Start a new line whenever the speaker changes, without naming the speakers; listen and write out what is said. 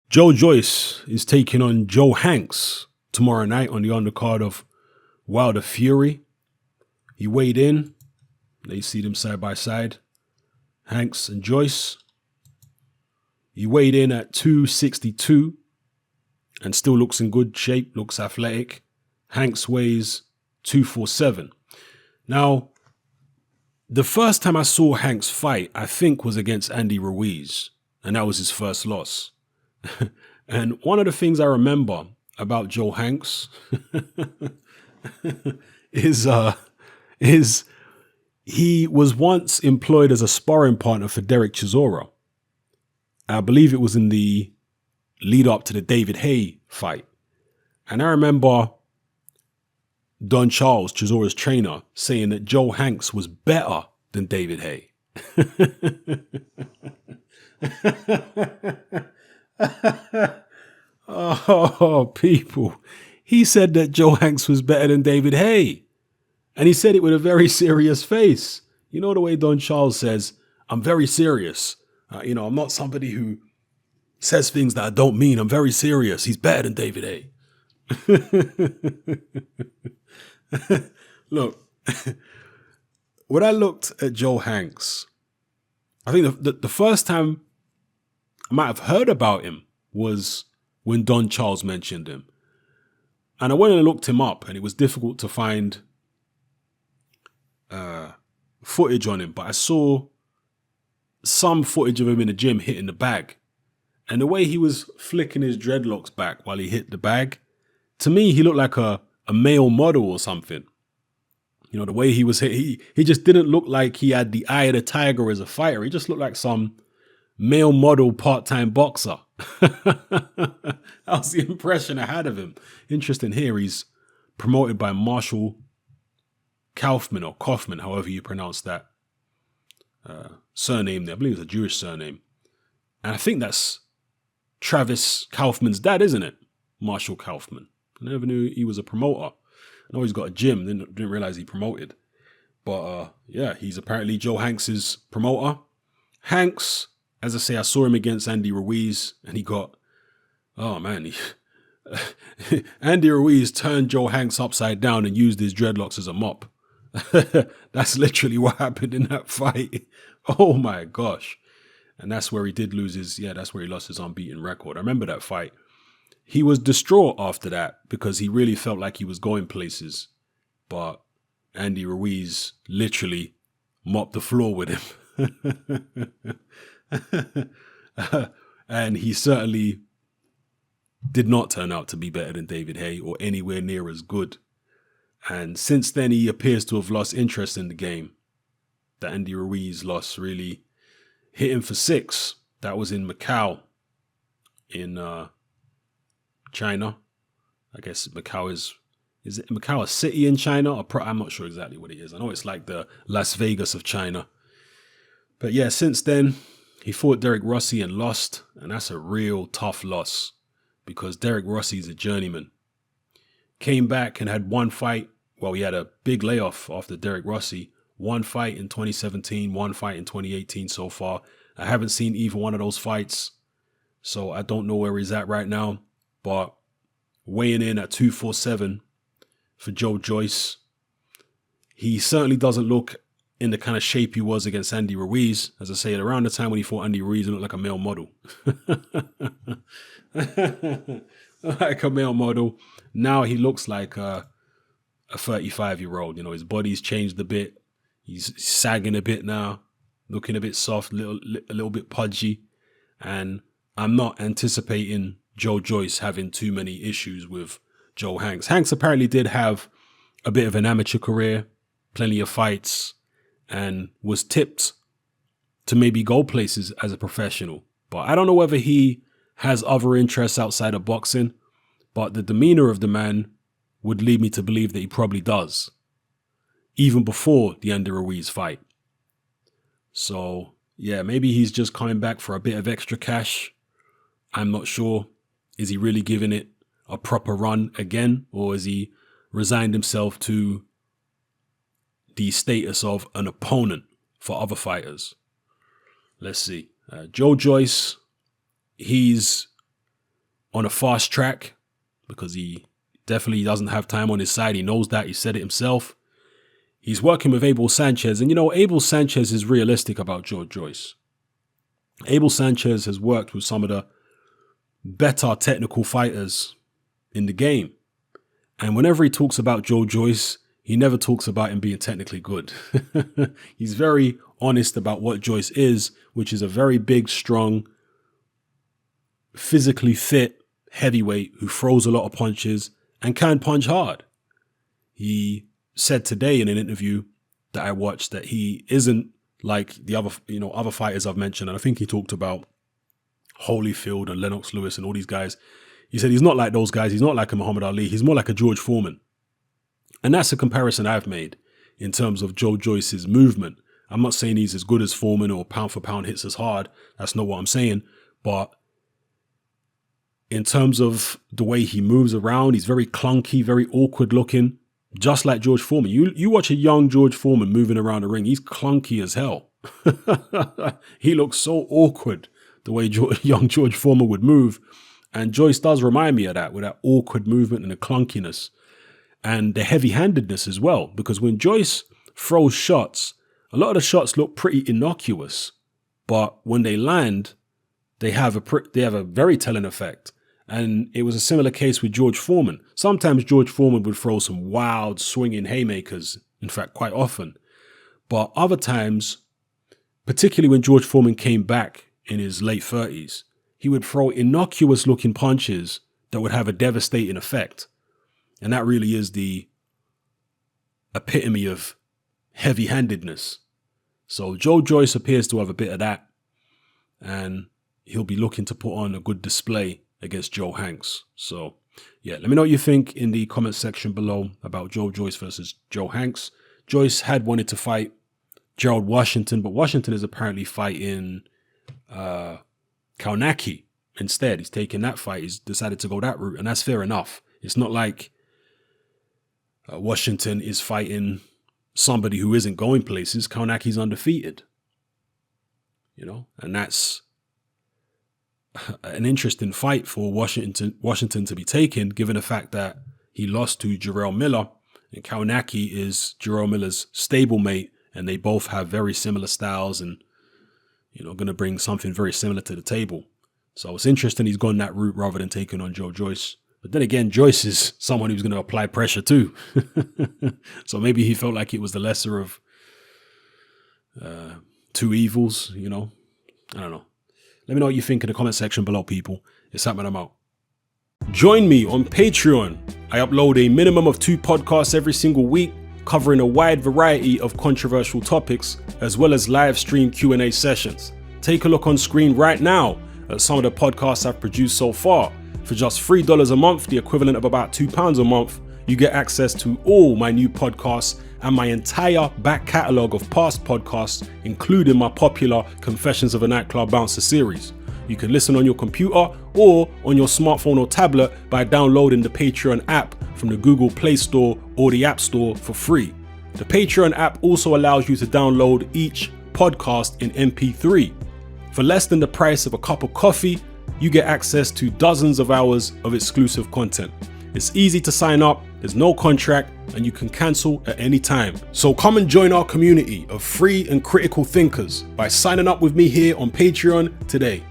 Joe Joyce is taking on Joe Hanks tomorrow night on the undercard of Wilder Fury. He weighed in. They see them side by side. Hanks and Joyce. He weighed in at 262 and still looks in good shape, looks athletic. Hanks weighs 247. Now, the first time I saw Hanks fight, I think was against Andy Ruiz, and that was his first loss. And one of the things I remember about Joe Hanks is he was once employed as a sparring partner for Derek Chisora. I believe it was in the lead up to the David Haye fight. And I remember Don Charles, Chisora's trainer, saying that Joe Hanks was better than David Haye. Oh, people. He said that Joe Hanks was better than David Haye. And he said it with a very serious face. You know the way Don Charles says, I'm very serious. I'm not somebody who says things that I don't mean. I'm very serious. He's better than David Haye. Look, when I looked at Joe Hanks, I think the first time I might have heard about him was when Don Charles mentioned him. And I went and looked him up, and it was difficult to find footage on him, but I saw some footage of him in the gym hitting the bag. And the way he was flicking his dreadlocks back while he hit the bag, to me, he looked like a male model or something. You know, the way he was hit, he just didn't look like he had the eye of the tiger as a fighter. He just looked like some male model part-time boxer. That was the impression I had of him. Interesting here, he's promoted by Marshall Kaufman or Kaufman, however you pronounce that surname there. I believe it's a Jewish surname. And I think that's Travis Kaufman's dad, isn't it? Marshall Kaufman. I never knew he was a promoter. I know he's got a gym, didn't realize he promoted. But yeah, he's apparently Joe Hanks's promoter. Hanks, as I say, I saw him against Andy Ruiz, and he got, Andy Ruiz turned Joe Hanks upside down and used his dreadlocks as a mop. That's literally what happened in that fight. Oh my gosh. And that's where he did lose that's where he lost his unbeaten record. I remember that fight. He was distraught after that because he really felt like he was going places. But Andy Ruiz literally mopped the floor with him. And he certainly did not turn out to be better than David Haye or anywhere near as good. And since then, he appears to have lost interest in the game. The Andy Ruiz loss really hit him for 6. That was in Macau, in China. I guess Macau is it Macau a city in China? Or I'm not sure exactly what it is. I know it's like the Las Vegas of China. But yeah, since then, he fought Derek Rossi and lost. And that's a real tough loss because Derek Rossi is a journeyman. Came back and had one fight. Well, he had a big layoff after Derek Rossi. One fight in 2017, one fight in 2018 so far. I haven't seen either one of those fights, so I don't know where he's at right now. But weighing in at 247 for Joe Joyce, he certainly doesn't look in the kind of shape he was against Andy Ruiz. As I say, around the time when he fought Andy Ruiz, he looked like a male model. Like a male model. Now he looks like a 35-year-old. You know, his body's changed a bit. He's sagging a bit now, looking a bit soft, a little bit pudgy. And I'm not anticipating Joe Joyce having too many issues with Joe Hanks. Hanks apparently did have a bit of an amateur career, plenty of fights, and was tipped to maybe go places as a professional. But I don't know whether he has other interests outside of boxing, but the demeanor of the man would lead me to believe that he probably does, even before the Andy Ruiz fight. So, yeah, maybe he's just coming back for a bit of extra cash. I'm not sure. Is he really giving it a proper run again, or has he resigned himself to the status of an opponent for other fighters? Let's see. Joe Joyce, he's on a fast track because he definitely doesn't have time on his side. He knows that. He said it himself. He's working with Abel Sanchez. And, Abel Sanchez is realistic about George Joyce. Abel Sanchez has worked with some of the better technical fighters in the game. And whenever he talks about Joe Joyce, he never talks about him being technically good. He's very honest about what Joyce is, which is a very big, strong, physically fit heavyweight who throws a lot of punches and can punch hard. He said today in an interview that I watched that he isn't like the other fighters I've mentioned. And I think he talked about Holyfield and Lennox Lewis and all these guys. He said he's not like those guys. He's not like a Muhammad Ali. He's more like a George Foreman. And that's a comparison I've made in terms of Joe Joyce's movement. I'm not saying he's as good as Foreman or pound for pound hits as hard. That's not what I'm saying. But in terms of the way he moves around, he's very clunky, very awkward looking, just like George Foreman. You watch a young George Foreman moving around the ring, he's clunky as hell. He looks so awkward the way young George Foreman would move. And Joyce does remind me of that, with that awkward movement and the clunkiness and the heavy-handedness as well. Because when Joyce throws shots, a lot of the shots look pretty innocuous, but when they land, they have a very telling effect. And it was a similar case with George Foreman. Sometimes George Foreman would throw some wild swinging haymakers, in fact, quite often. But other times, particularly when George Foreman came back in his late 30s, he would throw innocuous looking punches that would have a devastating effect. And that really is the epitome of heavy-handedness. So Joe Joyce appears to have a bit of that, and he'll be looking to put on a good display against Joe Hanks. So yeah, let me know what you think in the comment section below about Joe Joyce versus Joe Hanks. Joyce had wanted to fight Gerald Washington, but Washington is apparently fighting Kaunaki instead. He's taking that fight. He's decided to go that route, and that's fair enough. It's not like Washington is fighting somebody who isn't going places. Kaunaki's undefeated, and that's an interesting fight for Washington to be taken, given the fact that he lost to Jarrell Miller, and Kaunaki is Jarrell Miller's stablemate, and they both have very similar styles and, going to bring something very similar to the table. So it's interesting he's gone that route rather than taking on Joe Joyce. But then again, Joyce is someone who's going to apply pressure too. So maybe he felt like it was the lesser of two evils, I don't know. Let me know what you think in the comment section below, people. It's happening, I'm out. Join me on Patreon. I upload a minimum of 2 podcasts every single week, covering a wide variety of controversial topics, as well as live stream Q&A sessions. Take a look on screen right now at some of the podcasts I've produced so far. For just $3 a month, the equivalent of about £2 a month, you get access to all my new podcasts and my entire back catalogue of past podcasts, including my popular Confessions of a Nightclub Bouncer series. You can listen on your computer or on your smartphone or tablet by downloading the Patreon app from the Google Play Store or the App Store for free. The Patreon app also allows you to download each podcast in MP3. For less than the price of a cup of coffee, you get access to dozens of hours of exclusive content. It's easy to sign up, there's no contract, and you can cancel at any time. So come and join our community of free and critical thinkers by signing up with me here on Patreon today.